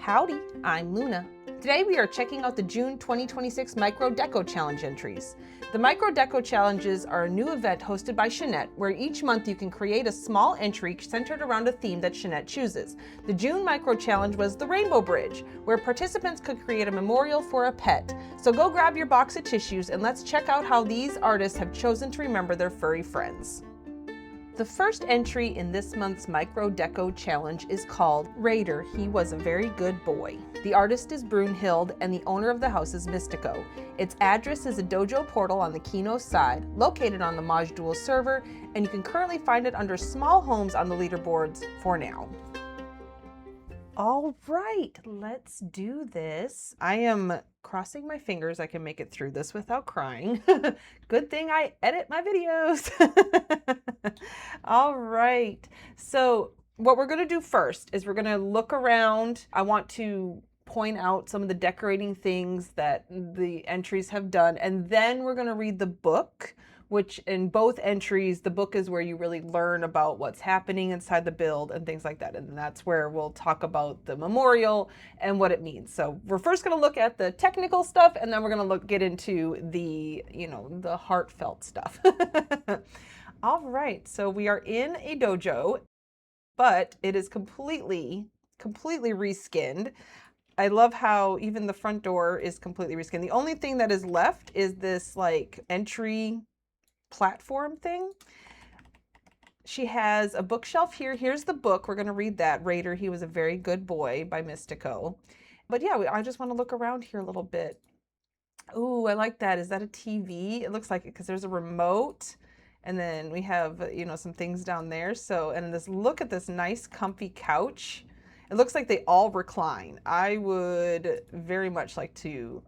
Howdy, I'm Luna. Today we are checking out the June 2026 Micro Deco Challenge entries. The Micro Deco Challenges are a new event hosted by Shanette, where each month you can create a small entry centered around a theme that Shanette chooses. The June Micro Challenge was the Rainbow Bridge, where participants could create a memorial for a pet. So go grab your box of tissues and let's check out how these artists have chosen to remember their furry friends. The first entry in this month's Micro Deco Challenge is called Raider, He Was a Very Good Boy. The artist is Brunhild and the owner of the house is Mystico. Its address is a Dojo portal on the Qeynos side, located on the Maj'Dul server, and you can currently find it under small homes on the leaderboards for now. All right, let's do this. I am crossing my fingers I can make it through this without crying. Good thing I edit my videos. All right, so what we're gonna do first is we're gonna look around. I want to point out some of the decorating things that the entries have done, and then we're gonna read the book, which in both entries, the book is where you really learn about what's happening inside the build and things like that. And that's where we'll talk about the memorial and what it means. So we're first going to look at the technical stuff, and then we're going to get into the, the heartfelt stuff. All right. So we are in a dojo, but it is completely reskinned. I love how even the front door is completely reskinned. The only thing that is left is this like entry platform thing. She has a bookshelf here. Here's the book. We're going to read that. Raider, He Was a Very Good Boy by Mystico. But yeah, I just want to look around here a little bit. Ooh, I like that. Is that a TV? It looks like it because there's a remote. And then we have, some things down there. So, and look at this nice comfy couch. It looks like they all recline. I would very much like to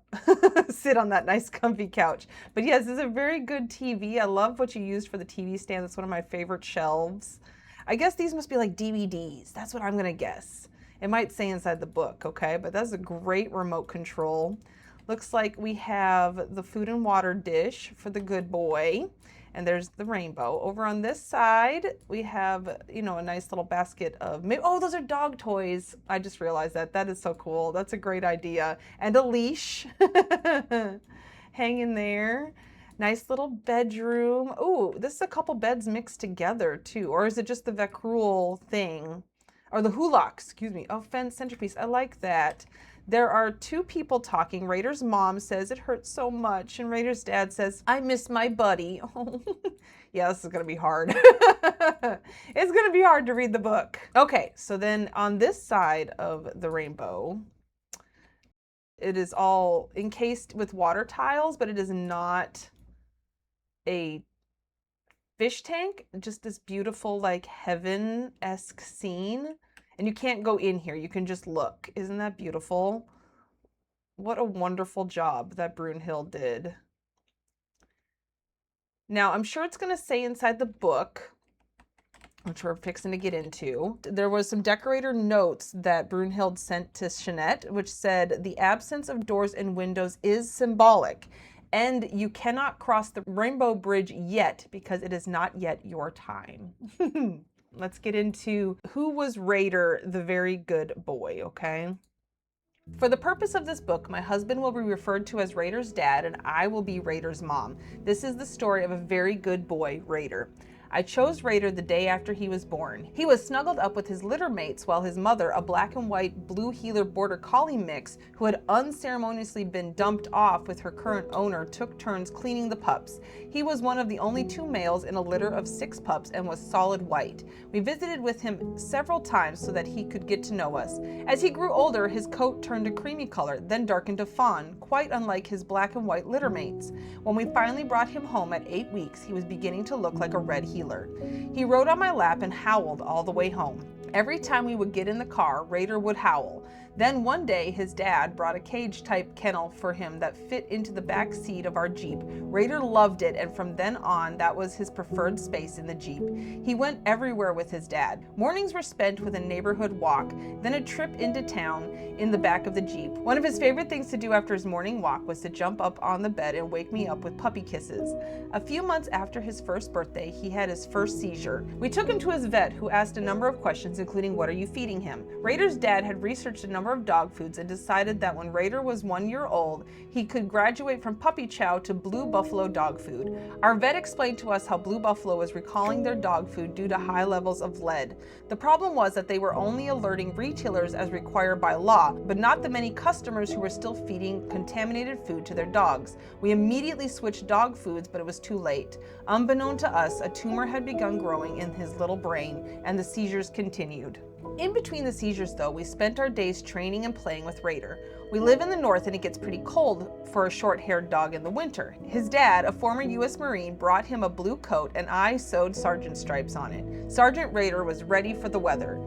sit on that nice comfy couch. But yes, this is a very good TV. I love what you used for the TV stand. That's one of my favorite shelves. I guess these must be like DVDs. That's what I'm gonna guess. It might say inside the book, okay? But that's a great remote control. Looks like we have the food and water dish for the good boy. And there's the rainbow. Over on this side, we have, a nice little basket of, oh, those are dog toys. I just realized that. That is so cool. That's a great idea. And a leash hanging there. Nice little bedroom. Oh, this is a couple beds mixed together too. Or is it just the Vecrul thing? Or the Hulak, excuse me. Oh, fence centerpiece. I like that. There are two people talking. Raider's mom says it hurts so much, and Raider's dad says, I miss my buddy. Oh, yeah, this is gonna be hard. It's gonna be hard to read the book. Okay, so then on this side of the rainbow, it is all encased with water tiles, but it is not a fish tank, just this beautiful like heaven-esque scene. And you can't go in here, you can just look. Isn't that beautiful? What a wonderful job that Brunhild did. Now, I'm sure it's gonna say inside the book, which we're fixing to get into, there was some decorator notes that Brunhild sent to Shanette, which said, the absence of doors and windows is symbolic, and you cannot cross the rainbow bridge yet because it is not yet your time. Let's get into who was Raider, the very good boy, okay? For the purpose of this book, my husband will be referred to as Raider's dad and I will be Raider's mom. This is the story of a very good boy, Raider. I chose Raider the day after he was born. He was snuggled up with his litter mates while his mother, a black and white blue heeler border collie mix who had unceremoniously been dumped off with her current owner, took turns cleaning the pups. He was one of the only two males in a litter of 6 pups and was solid white. We visited with him several times so that he could get to know us. As he grew older, his coat turned a creamy color, then darkened to fawn, quite unlike his black and white litter mates. When we finally brought him home at 8 weeks, he was beginning to look like a red heeler. He rode on my lap and howled all the way home. Every time we would get in the car, Raider would howl. Then one day, his dad brought a cage-type kennel for him that fit into the back seat of our Jeep. Raider loved it, and from then on, that was his preferred space in the Jeep. He went everywhere with his dad. Mornings were spent with a neighborhood walk, then a trip into town in the back of the Jeep. One of his favorite things to do after his morning walk was to jump up on the bed and wake me up with puppy kisses. A few months after his first birthday, he had his first seizure. We took him to his vet, who asked a number of questions questions, including what are you feeding him? Raider's dad had researched a number of dog foods and decided that when Raider was 1 year old, he could graduate from puppy chow to Blue Buffalo dog food. Our vet explained to us how Blue Buffalo was recalling their dog food due to high levels of lead. The problem was that they were only alerting retailers as required by law, but not the many customers who were still feeding contaminated food to their dogs. We immediately switched dog foods, but it was too late. Unbeknown to us, a tumor had begun growing in his little brain, and the seizures continued. In between the seizures, though, we spent our days training and playing with Raider. We live in the north and it gets pretty cold for a short-haired dog in the winter. His dad, a former U.S. Marine, brought him a blue coat and I sewed sergeant stripes on it. Sergeant Raider was ready for the weather.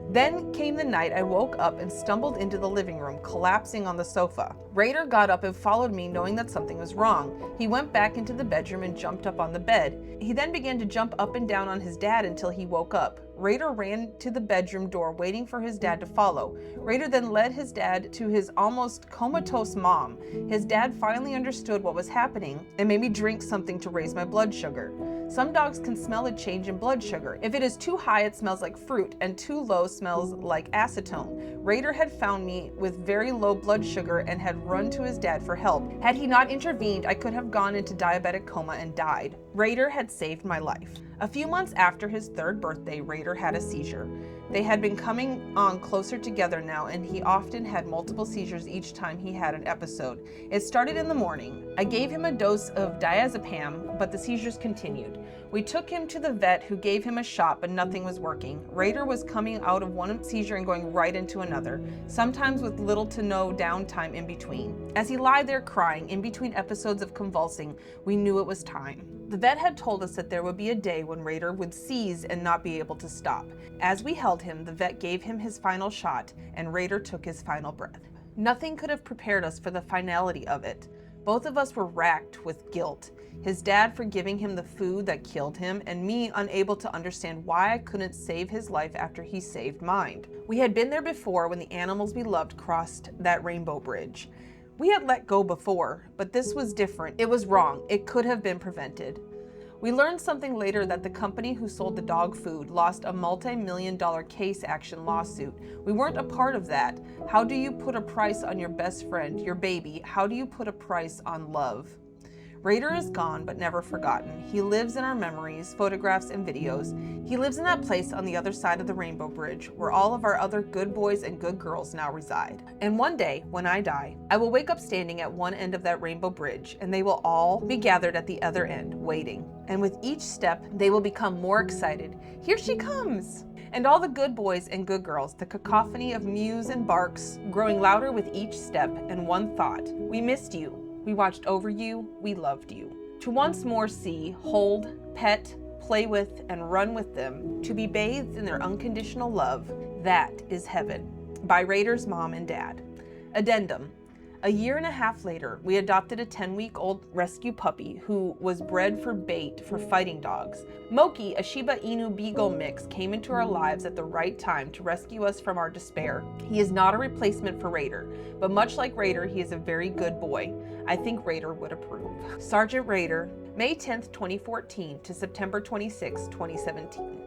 Then came the night I woke up and stumbled into the living room, collapsing on the sofa. Raider got up and followed me, knowing that something was wrong. He went back into the bedroom and jumped up on the bed. He then began to jump up and down on his dad until he woke up. Raider ran to the bedroom door, waiting for his dad to follow. Raider then led his dad to his almost comatose mom. His dad finally understood what was happening and made me drink something to raise my blood sugar. Some dogs can smell a change in blood sugar. If it is too high, it smells like fruit, and too low smells like acetone. Raider had found me with very low blood sugar and had run to his dad for help. Had he not intervened, I could have gone into diabetic coma and died. Raider had saved my life. A few months after his 3rd birthday, Raider had a seizure. They had been coming on closer together now, and he often had multiple seizures each time he had an episode. It started in the morning. I gave him a dose of diazepam, but the seizures continued. We took him to the vet, who gave him a shot, but nothing was working. Raider was coming out of one seizure and going right into another, sometimes with little to no downtime in between. As he lay there crying in between episodes of convulsing, we knew it was time. The vet had told us that there would be a day when Raider would seize and not be able to stop. As we held him, the vet gave him his final shot, and Raider took his final breath. Nothing could have prepared us for the finality of it. Both of us were racked with guilt. His dad for giving him the food that killed him, and me unable to understand why I couldn't save his life after he saved mine. We had been there before when the animals we loved crossed that rainbow bridge. We had let go before, but this was different. It was wrong. It could have been prevented. We learned something later that the company who sold the dog food lost a multi-million-dollar case action lawsuit. We weren't a part of that. How do you put a price on your best friend, your baby? How do you put a price on love? Raider is gone, but never forgotten. He lives in our memories, photographs, and videos. He lives in that place on the other side of the rainbow bridge, where all of our other good boys and good girls now reside. And one day, when I die, I will wake up standing at one end of that rainbow bridge, and they will all be gathered at the other end, waiting. And with each step, they will become more excited. Here she comes! And all the good boys and good girls, the cacophony of mews and barks, growing louder with each step, and one thought: we missed you. We watched over you, we loved you. To once more see, hold, pet, play with, and run with them, to be bathed in their unconditional love, that is heaven. By Raider's mom and dad. Addendum. A year and a half later, we adopted a 10-week-old rescue puppy who was bred for bait for fighting dogs. Moki, a Shiba Inu Beagle mix, came into our lives at the right time to rescue us from our despair. He is not a replacement for Raider, but much like Raider, he is a very good boy. I think Raider would approve. Sergeant Raider, May 10th, 2014 to September 26, 2017.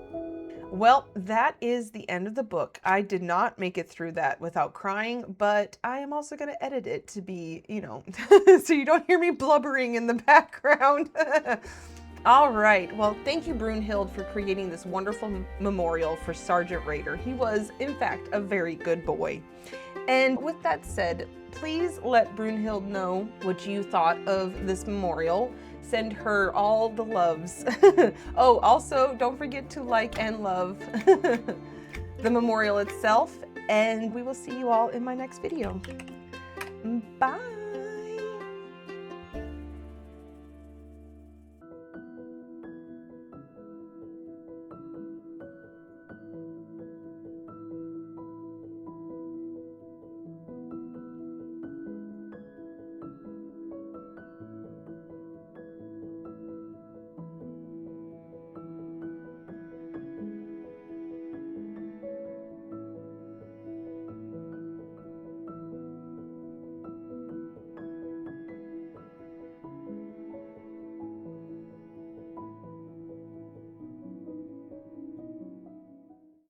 Well, that is the end of the book. I did not make it through that without crying, but I am also going to edit it to be, so you don't hear me blubbering in the background. All right. Well, thank you, Brunhild, for creating this wonderful memorial for Sergeant Raider. He was, in fact, a very good boy. And with that said, please let Brunhild know what you thought of this memorial. Send her all the loves. Oh, also, don't forget to like and love the memorial itself, and we will see you all in my next video. Bye.